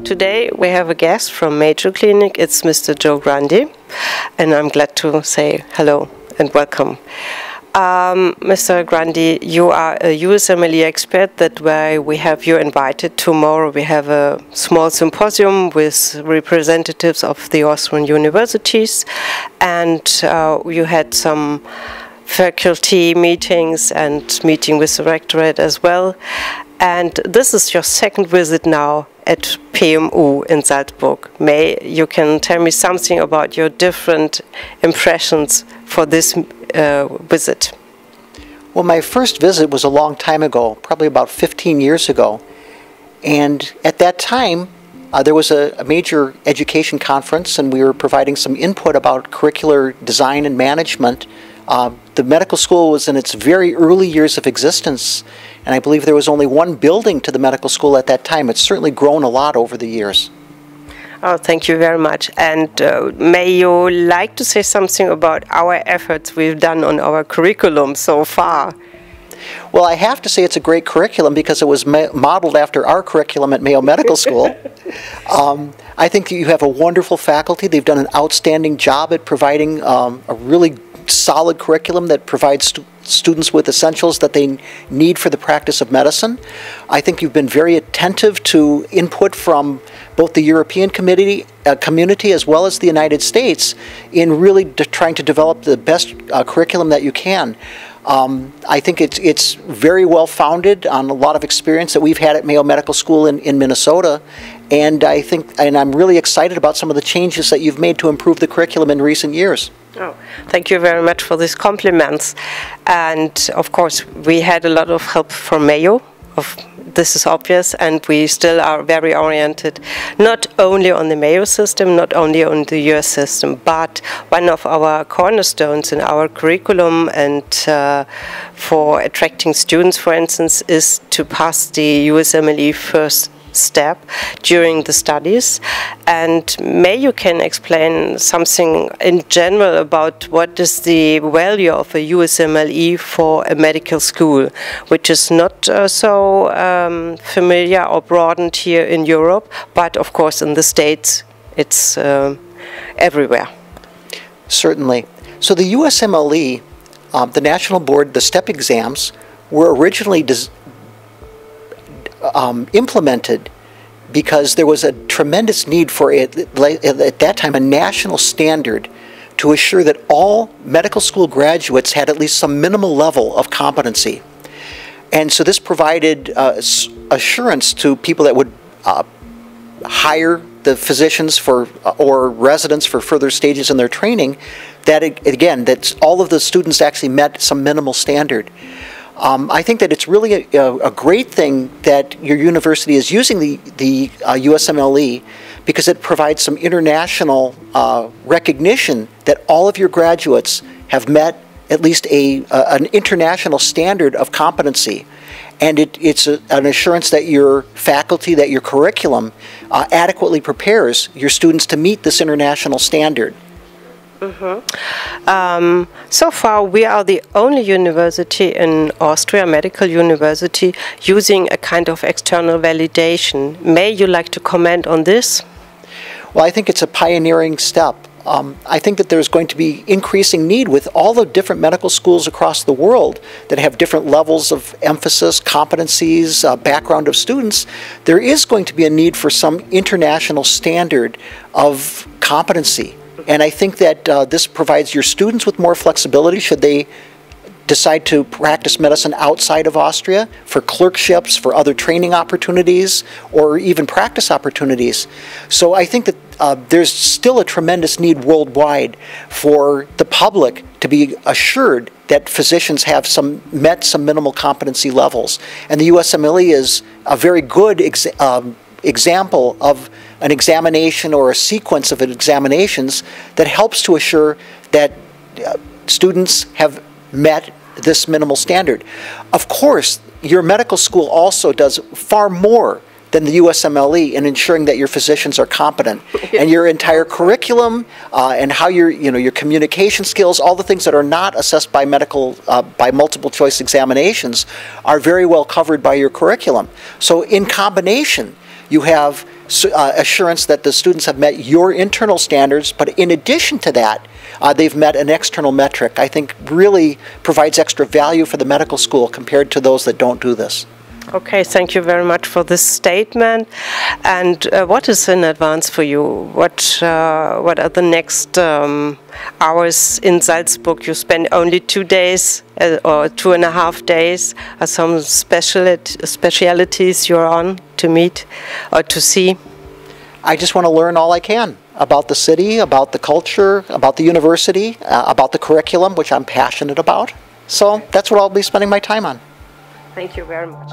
Today we have a guest from Mayo Clinic. It's Mr. Joe Grande, and I'm glad to say hello and welcome. Mr. Grande, you are a USMLE expert. That's why we have you invited. Tomorrow we have a small symposium with representatives of the Austrian universities, and you had some faculty meetings and meeting with the rectorate as well. And this is your second visit now at PMU in Salzburg. You can tell me something about your different impressions for this visit? Well, my first visit was a long time ago, probably about 15 years ago. And at that time, there was a major education conference, and we were providing some input about curricular design and management. The medical school was in its very early years of existence, and I believe there was only one building to the medical school at that time. It's certainly grown a lot over the years. Oh, thank you very much. And may you like to say something about our efforts we've done on our curriculum so far? Well, I have to say it's a great curriculum because it was modeled after our curriculum at Mayo Medical School. I think you have a wonderful faculty. They've done an outstanding job at providing a really solid curriculum that provides students with essentials that they need for the practice of medicine. I think you've been very attentive to input from both the European community as well as the United States in really trying to develop the best curriculum that you can. I think it's very well founded on a lot of experience that we've had at Mayo Medical School in Minnesota, and I'm really excited about some of the changes that you've made to improve the curriculum in recent years. Oh, thank you very much for these compliments. And of course, we had a lot of help from Mayo. This is obvious, and we still are very oriented not only on the Mayo system, not only on the US system, but one of our cornerstones in our curriculum and for attracting students, for instance, is to pass the USMLE first step during the studies. And maybe you can explain something in general about what is the value of a USMLE for a medical school, which is not so familiar or broadened here in Europe, but of course in the States it's everywhere. Certainly. So the USMLE, the National Board, the STEP exams, were originally implemented because there was a tremendous need for it at that time, a national standard to assure that all medical school graduates had at least some minimal level of competency. And so this provided assurance to people that would hire the physicians or residents for further stages in their training that, again, that all of the students actually met some minimal standard. I think that it's really a great thing that your university is using the USMLE because it provides some international recognition that all of your graduates have met at least an international standard of competency. And it's an assurance that your faculty, that your curriculum adequately prepares your students to meet this international standard. So far, we are the only university in Austria, medical university, using a kind of external validation. May you like to comment on this? Well, I think it's a pioneering step. I think that there's going to be increasing need with all the different medical schools across the world that have different levels of emphasis, competencies, background of students. There is going to be a need for some international standard of competency. And I think that this provides your students with more flexibility should they decide to practice medicine outside of Austria for clerkships, for other training opportunities, or even practice opportunities. So I think that there's still a tremendous need worldwide for the public to be assured that physicians have met some minimal competency levels. And the USMLE is a very good example of an examination or a sequence of examinations that helps to assure that students have met this minimal standard. Of course, your medical school also does far more than the USMLE in ensuring that your physicians are competent. And your entire curriculum and how your communication skills, all the things that are not assessed by multiple choice examinations are very well covered by your curriculum. So in combination, you have assurance that the students have met your internal standards, but in addition to that, they've met an external metric, I think really provides extra value for the medical school compared to those that don't do this. Okay, thank you very much for this statement. And what is in advance for you? What are the next hours in Salzburg? You spend only 2 days or 2.5 days. Are some specialities you're on to meet or to see? I just want to learn all I can about the city, about the culture, about the university, about the curriculum, which I'm passionate about. So that's what I'll be spending my time on. Thank you very much.